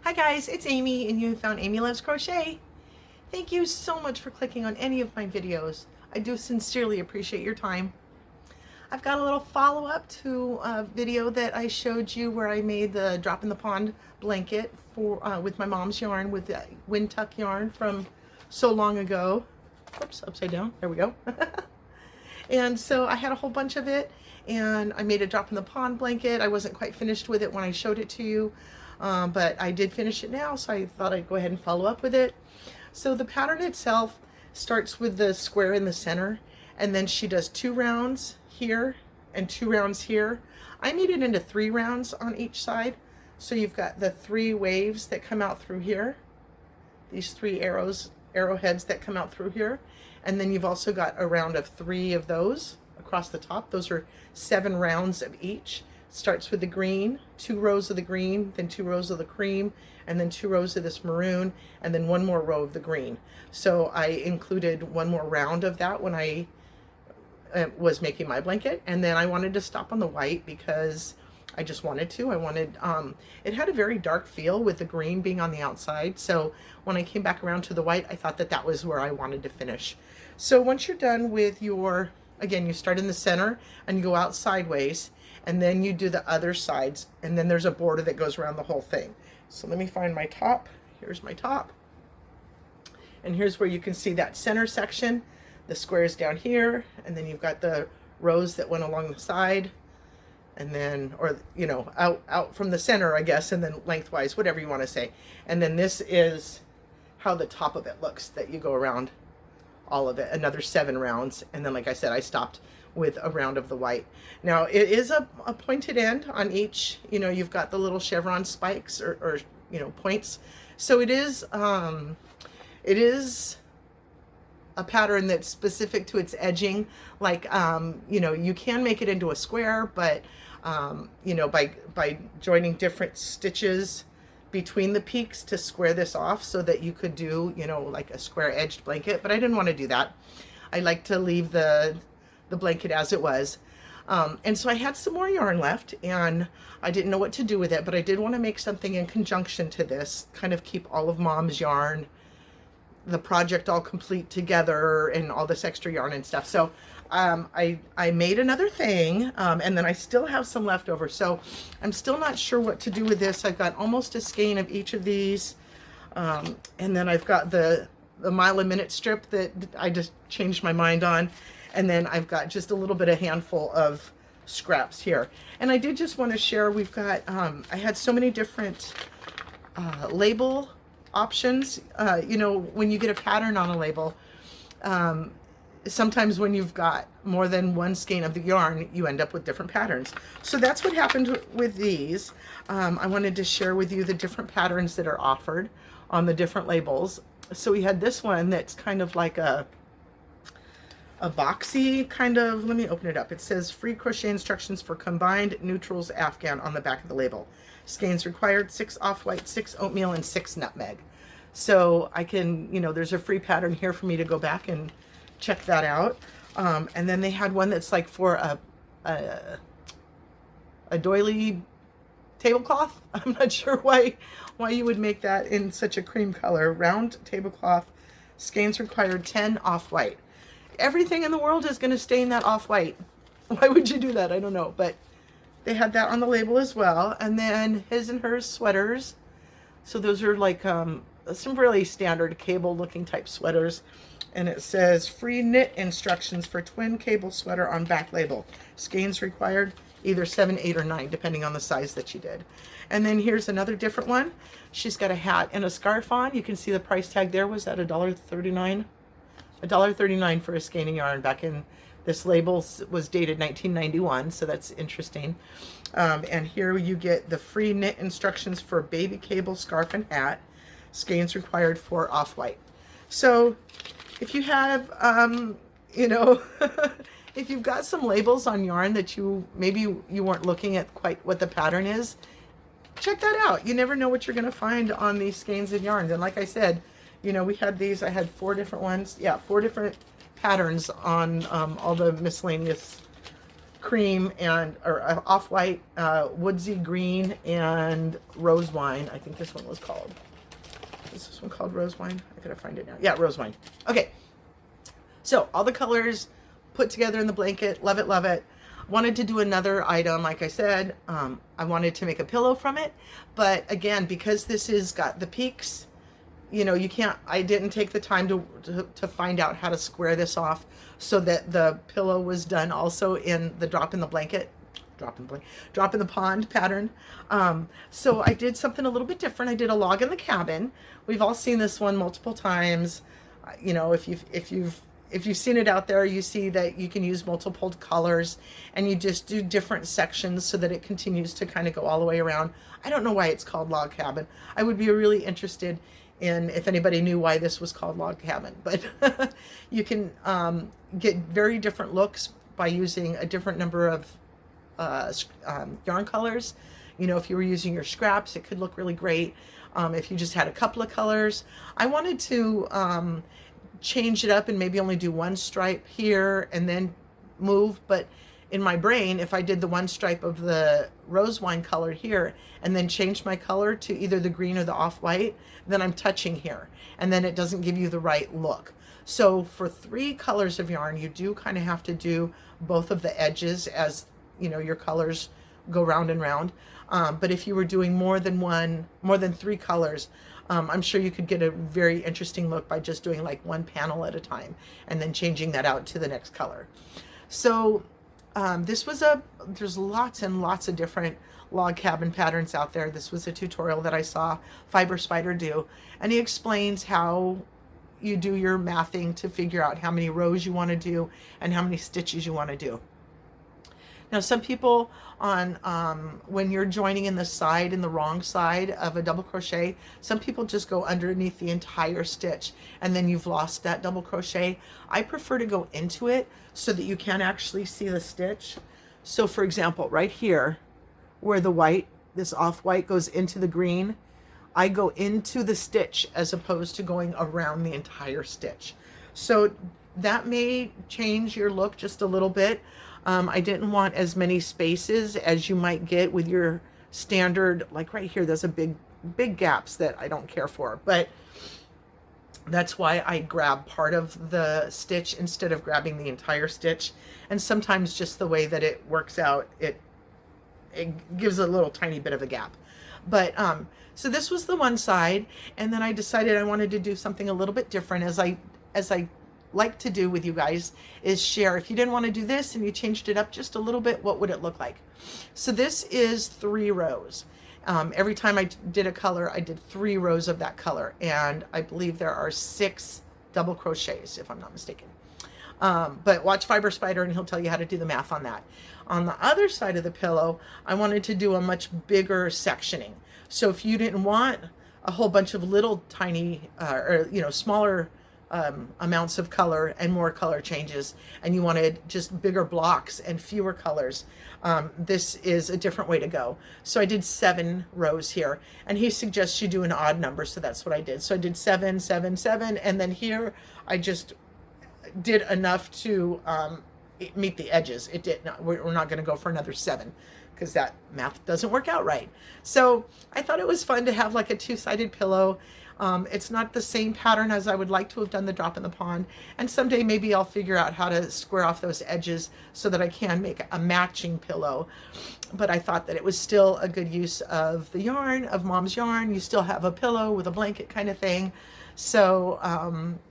Hi guys, it's Amy and you found Amy Loves Crochet. Thank you so much for clicking on any of my videos. I do sincerely appreciate your time. I've got a little follow-up to a video that I showed you where I made the drop in the pond blanket for with my mom's yarn, with the wind tuck yarn from so long ago. Oops, upside down, there we go. And so I had a whole bunch of it and I made a drop in the pond blanket. I wasn't quite finished with it when I showed it to you, but I did finish it now, so I thought I'd go ahead and follow up with it. So the pattern itself starts with the square in the center, and then she does 2 rounds here and 2 rounds here. I made it into 3 rounds on each side. So you've got the 3 waves that come out through here, these 3 arrowheads that come out through here. And then you've also got a round of 3 of those across the top. Those are 7 rounds of each. Starts with the green, 2 rows of the green, then 2 rows of the cream, and then 2 rows of this maroon, and then 1 more row of the green. So I included 1 more round of that when I was making my blanket. And then I wanted to stop on the white because I just wanted to. I wanted, it had a very dark feel with the green being on the outside. So when I came back around to the white, I thought that that was where I wanted to finish. So once you're done with your, again, you start in the center and you go out sideways, and then you do the other sides, and then there's a border that goes around the whole thing. So let me find my top. Here's my top. And here's where you can see that center section. The squares down here, and then you've got the rows that went along the side, and then, or you know, out from the center, I guess, and then lengthwise, whatever you want to say. And then this is how the top of it looks, that you go around all of it, another 7 rounds. And then, like I said, I stopped with a round of the white. Now it is a pointed end on each, you know, you've got the little chevron spikes or you know, points. So it is a pattern that's specific to its edging. Like, you know, you can make it into a square, but, you know, by joining different stitches between the peaks to square this off so that you could do, you know, like a square edged blanket. But I didn't want to do that. I like to leave the blanket as it was. And so I had some more yarn left and I didn't know what to do with it, but I did want to make something in conjunction to this, kind of keep all of Mom's yarn, the project all complete together, and all this extra yarn and stuff. So I made another thing, and then I still have some left over. So I'm still not sure what to do with this. I've got almost a skein of each of these. And then I've got the mile a minute strip that I just changed my mind on. And then I've got just a little bit of handful of scraps here. And I did just want to share, we've got, I had so many different label options. You know, when you get a pattern on a label, sometimes when you've got more than 1 skein of the yarn, you end up with different patterns. So that's what happened with these. I wanted to share with you the different patterns that are offered on the different labels. So we had this one that's kind of like a boxy kind of, let me open it up. It says free crochet instructions for combined neutrals Afghan on the back of the label. Skeins required, 6 off-white, 6 oatmeal, and 6 nutmeg. So I can, you know, there's a free pattern here for me to go back and check that out. And then they had one that's like for a doily tablecloth. I'm not sure why you would make that in such a cream color. Round tablecloth, skeins required, 10 off-white. Everything in the world is going to stain that off-white. Why would you do that? I don't know, but they had that on the label as well. And then his and hers sweaters. So those are like some really standard cable looking type sweaters. And it says free knit instructions for twin cable sweater on back label. Skeins required, either 7, 8, or 9, depending on the size that you did. And then here's another different one. She's got a hat and a scarf on. You can see the price tag there was at $1.39. $1.39 for a skein of yarn. Back in, this label was dated 1991, so that's interesting. And here you get the free knit instructions for baby cable scarf and hat. Skeins required for off-white. So if you have, you know, if you've got some labels on yarn that maybe you weren't looking at quite what the pattern is, check that out. You never know what you're going to find on these skeins of yarns. And like I said, you know, we had these, I had 4 different ones. Yeah, 4 different patterns on all the miscellaneous cream and, or off-white, woodsy green, and rose wine. I think this one was called. Is this one called rose wine? I gotta find it now. Yeah, rose wine. Okay. So all the colors put together in the blanket. Love it, love it. Wanted to do another item. Like I said, I wanted to make a pillow from it. But again, because this has got the peaks, you know, you can't, I didn't take the time to find out how to square this off so that the pillow was done also in the drop in the blanket, drop in the pond pattern. So I did something a little bit different. I did a log in the cabin. We've all seen this one multiple times. You know, if you've seen it out there, you see that you can use multiple colors and you just do different sections so that it continues to kind of go all the way around. I don't know why it's called log cabin. I would be really interested in if anybody knew why this was called log cabin, but you can get very different looks by using a different number of yarn colors. You know, if you were using your scraps, it could look really great. If you just had a couple of colors, I wanted to change it up and maybe only do one stripe here and then move. But in my brain, if I did the one stripe of the rose wine color here and then change my color to either the green or the off-white, then I'm touching here and then it doesn't give you the right look. So for 3 colors of yarn, you do kind of have to do both of the edges as, you know, your colors go round and round. But if you were doing more than 3 colors, I'm sure you could get a very interesting look by just doing like one panel at a time and then changing that out to the next color. So there's lots and lots of different log cabin patterns out there. This was a tutorial that I saw Fiber Spider do, and he explains how you do your mathing to figure out how many rows you want to do and how many stitches you want to do. Now, some people on, when you're joining in the wrong side of a double crochet, some people just go underneath the entire stitch and then you've lost that double crochet. I prefer to go into it so that you can actually see the stitch. So for example, right here, where the white, this off-white goes into the green, I go into the stitch as opposed to going around the entire stitch. So that may change your look just a little bit. I didn't want as many spaces as you might get with your standard, like right here, there's a big gaps that I don't care for, but that's why I grab part of the stitch instead of grabbing the entire stitch. And sometimes just the way that it works out, it gives a little tiny bit of a gap. But so this was the one side, and then I decided I wanted to do something a little bit different, as I like to do with you guys, is share. If you didn't want to do this and you changed it up just a little bit, what would it look like? So this is 3 rows. Every time I did a color, I did 3 rows of that color, and I believe there are 6 double crochets, if I'm not mistaken. But watch Fiber Spider and he'll tell you how to do the math on that. On the other side of the pillow, I wanted to do a much bigger sectioning. So if you didn't want a whole bunch of little tiny, or you know, smaller amounts of color and more color changes, and you wanted just bigger blocks and fewer colors, this is a different way to go. So I did 7 rows here, and he suggests you do an odd number, so that's what I did. So I did 7, 7, 7, and then here I just did enough to meet the edges. It did not, we're not going to go for another 7 because that math doesn't work out right. So I thought it was fun to have like a 2-sided pillow. It's not the same pattern as I would like to have done the drop in the pond, and someday maybe I'll figure out how to square off those edges so that I can make a matching pillow. But I thought that it was still a good use of the yarn, of Mom's yarn. You still have a pillow with a blanket kind of thing. So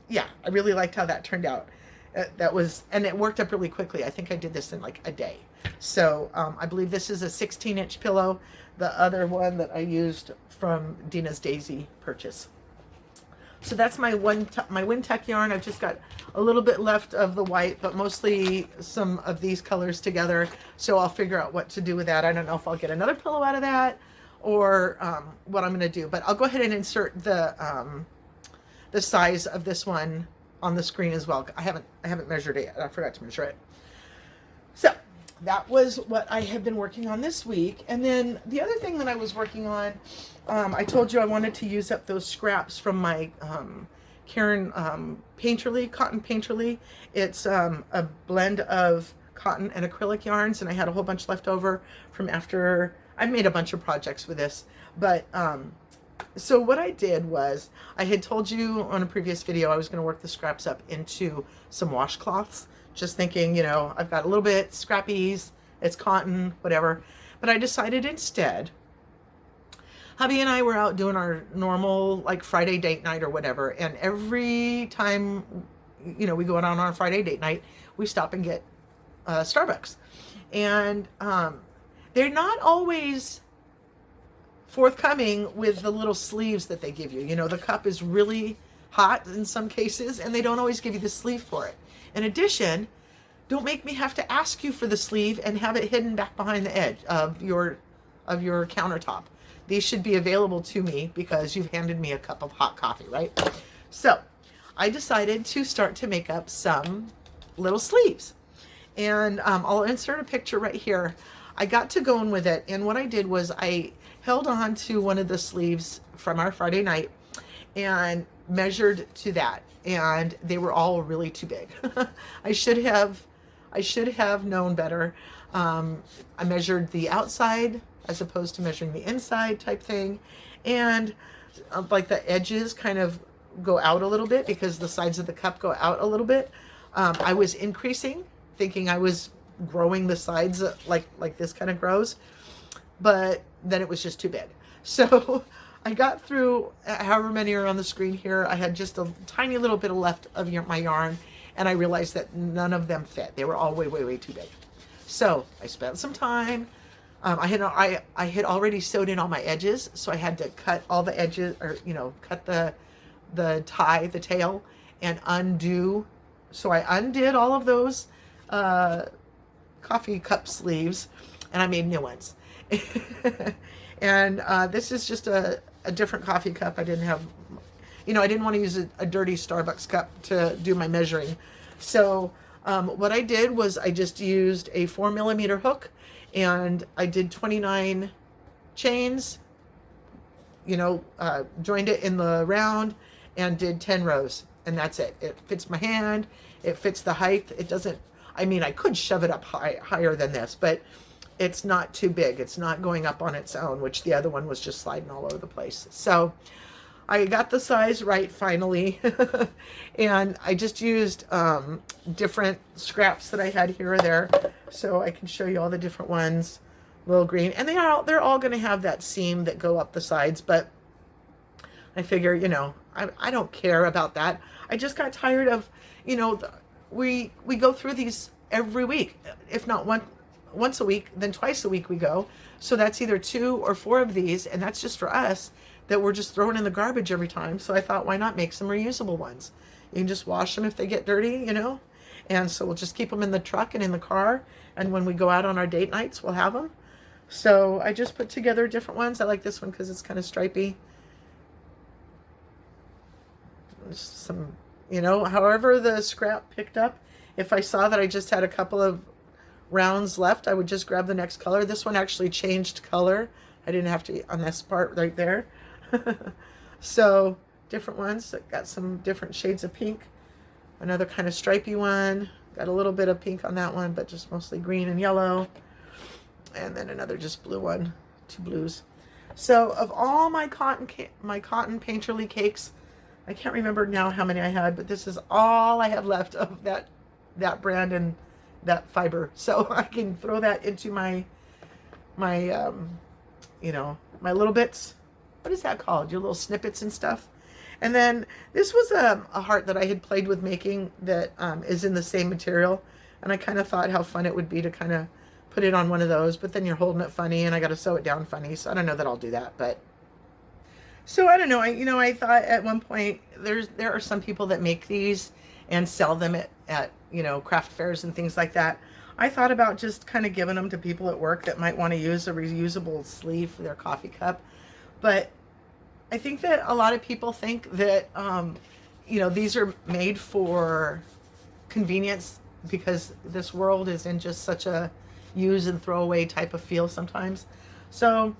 yeah, I really liked how that turned out. And it worked up really quickly. I think I did this in like a day. So I believe this is a 16-inch pillow. The other one that I used from Dina's Daisy purchase. So that's my my Windtech yarn. I've just got a little bit left of the white, but mostly some of these colors together. So I'll figure out what to do with that. I don't know if I'll get another pillow out of that or what I'm going to do. But I'll go ahead and insert the size of this one on the screen as well. I haven't measured it yet. I forgot to measure it. So that was what I have been working on this week. And then the other thing that I was working on, I told you I wanted to use up those scraps from my Karen Painterly, Cotton Painterly. It's a blend of cotton and acrylic yarns, and I had a whole bunch left over from after I've made a bunch of projects with this. But so what I did was, I had told you on a previous video I was going to work the scraps up into some washcloths, just thinking, you know, I've got a little bit scrappies, it's cotton, whatever. But I decided instead, hubby and I were out doing our normal like Friday date night or whatever, and every time, you know, we go out on our Friday date night, we stop and get Starbucks. And they're not always forthcoming with the little sleeves that they give you. You know, the cup is really hot in some cases, and they don't always give you the sleeve for it. In addition, don't make me have to ask you for the sleeve and have it hidden back behind the edge of your countertop. These should be available to me because you've handed me a cup of hot coffee, right? So I decided to start to make up some little sleeves. And I'll insert a picture right here. I got to going with it, and what I did was I held on to one of the sleeves from our Friday night and measured to that, and they were all really too big. I should have known better. I measured the outside as opposed to measuring the inside type thing, and like the edges kind of go out a little bit because the sides of the cup go out a little bit. I was increasing, thinking I was growing the sides like this kind of grows, but then it was just too big. So I got through however many are on the screen here. I had just a tiny little bit left of my yarn, and I realized that none of them fit. They were all way, way, way too big. So I spent some time. I had already sewed in all my edges, so I had to cut all the edges, or you know, cut the the tail, and undo. So I undid all of those coffee cup sleeves, and I made new ones. And this is just a different coffee cup. I didn't have, you know, I didn't want to use a dirty Starbucks cup to do my measuring. So what I did was I just used a 4mm hook, and I did 29 chains, you know, joined it in the round and did 10 rows, and that's it. It fits my hand, it fits the height. It doesn't, I mean, I could shove it up higher than this, but it's not too big. It's not going up on its own, which the other one was just sliding all over the place. So I got the size right finally. And I just used different scraps that I had here or there, so I can show you all the different ones. Little green, and they're all going to have that seam that go up the sides, but I figure, you know, I don't care about that. I just got tired of, you know, we go through these every week, if not once a week, then twice a week we go. So that's either 2 or 4 of these, and that's just for us, that we're just throwing in the garbage every time. So I thought, why not make some reusable ones? You can just wash them if they get dirty, you know? And so we'll just keep them in the truck and in the car, and when we go out on our date nights, we'll have them. So I just put together different ones. I like this one because it's kind of stripy. Some, you know, however the scrap picked up. If I saw that I just had a couple of rounds left, I would just grab the next color. This one actually changed color. I didn't have to on this part right there. So different ones. Got some different shades of pink. Another kind of stripy one. Got a little bit of pink on that one, but just mostly green and yellow. And then another just blue one, 2 blues. So of all my cotton painterly cakes, I can't remember now how many I had, but this is all I have left of that brand and that fiber. So I can throw that into my you know, my little bits. What is that called? Your little snippets and stuff. And then this was a heart that I had played with making that is in the same material, and I kind of thought how fun it would be to kind of put it on one of those, but then you're holding it funny, and I got to sew it down funny, so I don't know that I'll do that. But so I don't know. I thought at one point there are some people that make these and sell them at you know, craft fairs and things like that. I thought about just kind of giving them to people at work that might want to use a reusable sleeve for their coffee cup. But I think that a lot of people think that you know, these are made for convenience, because this world is in just such a use and throw away type of feel sometimes. So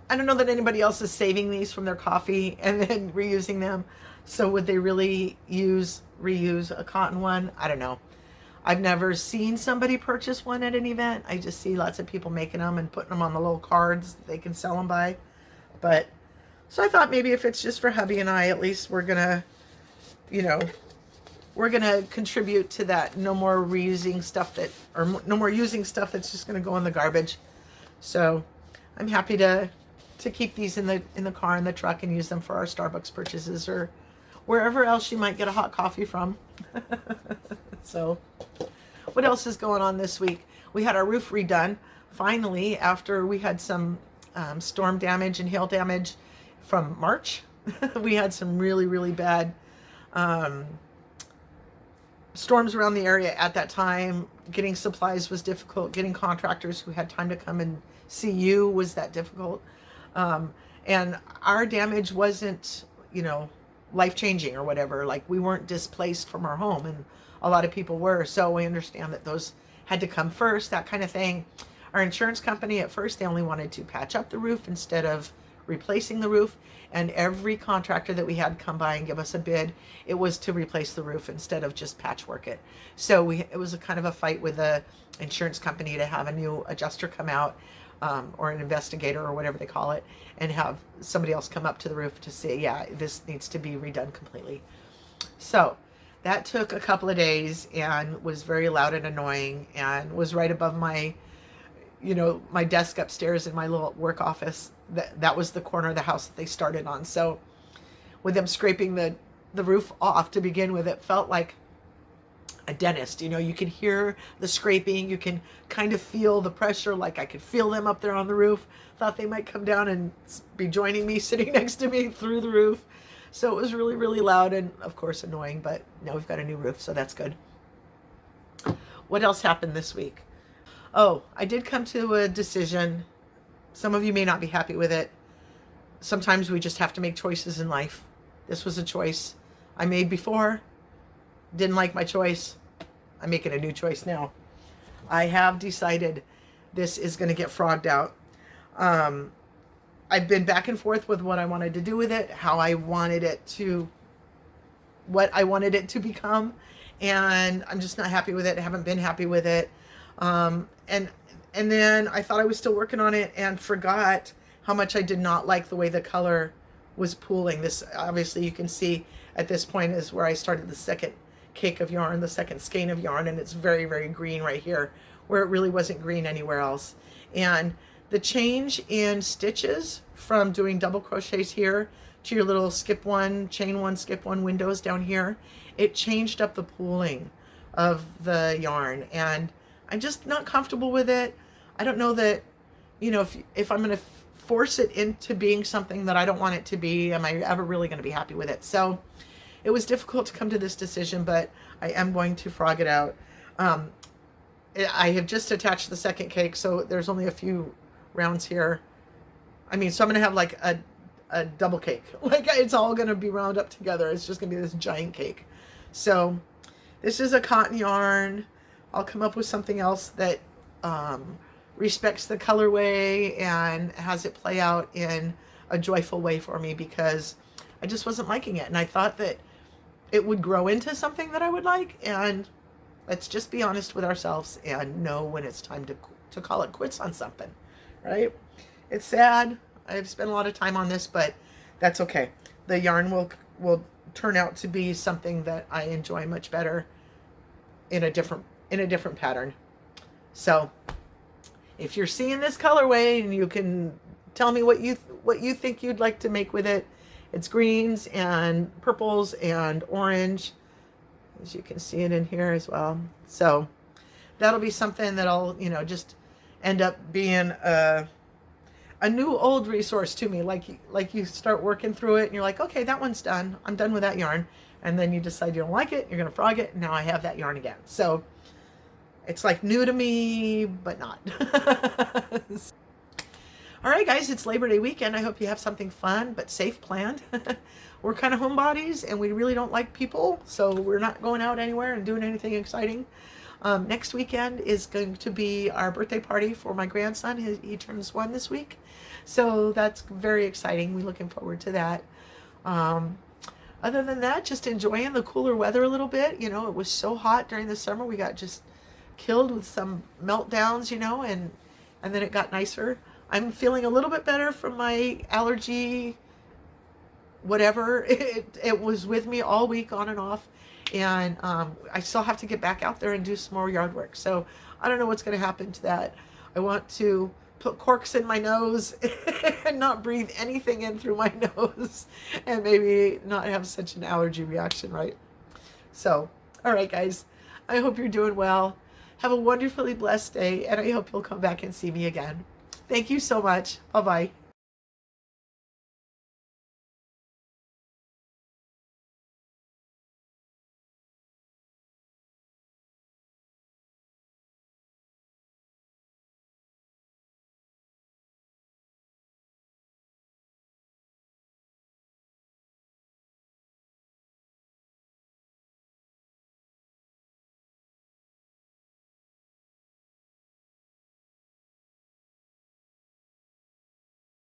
I don't know that anybody else is saving these from their coffee and then reusing them. So would they really reuse a cotton one? I don't know. I've never seen somebody purchase one at an event. I just see lots of people making them and putting them on the little cards they can sell them by. But so I thought maybe if it's just for hubby and I, at least we're gonna, you know, we're gonna contribute to that. No more reusing stuff that, or no more using stuff that's just gonna go in the garbage. So I'm happy to keep these in the car, in the truck, and use them for our Starbucks purchases or wherever else you might get a hot coffee from. So what else is going on this week? We had our roof redone finally after we had some storm damage and hail damage from March. We had some really, really bad storms around the area at that time. Getting supplies was difficult. Getting contractors who had time to come and see you was that difficult. And our damage wasn't, you know, life-changing or whatever. Like, we weren't displaced from our home, and a lot of people were. So we understand that those had to come first, that kind of thing. Our insurance company, at first, they only wanted to patch up the roof instead of replacing the roof. And every contractor that we had come by and give us a bid, it was to replace the roof instead of just patchwork it. So it was a kind of a fight with the insurance company to have a new adjuster come out, or an investigator or whatever they call it, and have somebody else come up to the roof to say, yeah, this needs to be redone completely. So that took a couple of days and was very loud and annoying, and was right above my, you know, my desk upstairs in my little work office. That was the corner of the house that they started on. So with them scraping the roof off to begin with, it felt like a dentist. You know, you can hear the scraping, you can kind of feel the pressure. Like, I could feel them up there on the roof. Thought they might come down and be joining me, sitting next to me through the roof. So it was really, really loud and, of course, annoying. But now we've got a new roof, so that's good. What else happened this week? Oh, I did come to a decision. Some of you may not be happy with it. Sometimes we just have to make choices in life. This was a choice I made before. Didn't like my choice. I'm making a new choice now. I have decided this is going to get frogged out. I've been back and forth with what I wanted to do with it, how I wanted it to, what I wanted it to become, and I'm just not happy with it. I haven't been happy with it. And then I thought I was still working on it and forgot how much I did not like the way the color was pooling. This, obviously, you can see at this point is where I started the second cake of yarn, the second skein of yarn, and it's very, very green right here, where it really wasn't green anywhere else. And the change in stitches from doing double crochets here to your little skip one, chain one, skip one windows down here, it changed up the pooling of the yarn, and I'm just not comfortable with it. I don't know that, you know, if I'm going to force it into being something that I don't want it to be, am I ever really going to be happy with it? So it was difficult to come to this decision, but I am going to frog it out. I have just attached the second cake, so there's only a few rounds here. I mean, so I'm going to have like a double cake. Like, it's all going to be wound up together. It's just going to be this giant cake. So this is a cotton yarn. I'll come up with something else that respects the colorway and has it play out in a joyful way for me, because I just wasn't liking it. And I thought that it would grow into something that I would like. And let's just be honest with ourselves and know when it's time to call it quits on something, right? It's sad. I've spent a lot of time on this, but that's okay. The yarn will turn out to be something that I enjoy much better in a different pattern. So if you're seeing this colorway and you can tell me what you think you'd like to make with it. It's greens and purples and orange, as you can see it in here as well. So that'll be something that'll, you know, just end up being a new old resource to me. Like you start working through it and you're like, okay, that one's done. I'm done with that yarn. And then you decide you don't like it. You're going to frog it. And now I have that yarn again. So it's like new to me, but not. All right, guys, it's Labor Day weekend. I hope you have something fun but safe planned. We're kind of homebodies, and we really don't like people, so we're not going out anywhere and doing anything exciting. Next weekend is going to be our birthday party for my grandson. He turns 1 this week, so that's very exciting. We're looking forward to that. other than that, just enjoying the cooler weather a little bit. You know, it was so hot during the summer. We got just killed with some meltdowns, you know, and then it got nicer. I'm feeling a little bit better from my allergy, whatever. It was with me all week on and off. And I still have to get back out there and do some more yard work. So I don't know what's going to happen to that. I want to put corks in my nose and not breathe anything in through my nose and maybe not have such an allergy reaction, right? So, all right, guys, I hope you're doing well. Have a wonderfully blessed day, and I hope you'll come back and see me again. Thank you so much. Bye-bye.